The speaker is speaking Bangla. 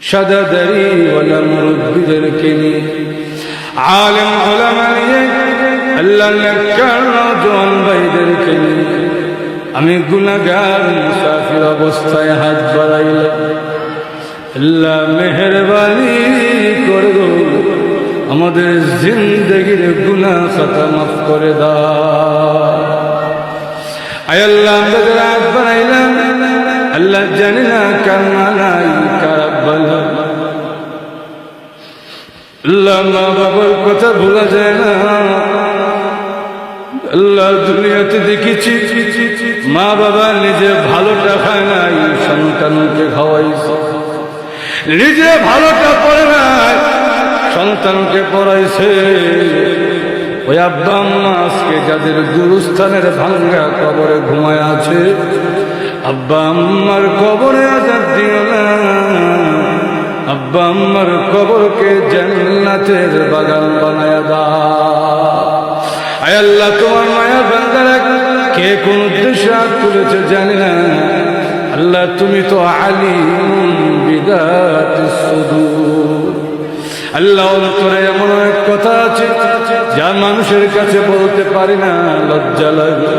শাদাদারি ওয়ালা মুরব্বিদেরকে নিয়ে, আলেম ওলামা নিয়ে, আল্লাহ নেককার নওজোয়ান ভাইদেরকে নিয়ে আমি গুনাহগার মুসাফির অবস্থায় হাত বাড়াইলাম। আল্লাহ মেহেরবানি করে আমাদের জিন্দেগির গুনাহ খাতা মাফ করে দাও। আয় আল্লাহ আমাদের হাত বাড়াইলাম, আল্লাহ জানি না কার নাই কার বলা, আল্লাহ মা বাবার কথা ভোলা যায় না। আল্লাহ দুনিয়াতে দেখেছি মা বাবা নিজে ভালোটা খায় নাই, সন্তানকে খাওয়াইছে, নিজে ভালোটা পড়ে নাই, সন্তানকে পড়াইছে। ওই আব্বা আম্মা আজকে যাদের গুরুস্থানের ভাঙ্গা কবরে ঘুমায় আছে, আব্বা আম্মার কবরে আযাব দিও না, আব্বা আম্মার কবরকে জান্নাতের বাগান বানায়া দাও। আয় আল্লাহ তোমার মায়া বান্দারা কে কোন উদ্দেশ্যে হাত তুলেছে জানি না, আল্লাহ তুমি তো আলিম বিদাতিস সুদূর। আল্লাহ অন্তরে এমন এক কথা আছে যা মানুষের কাছে বলতে পারি না, লজ্জা লাগে।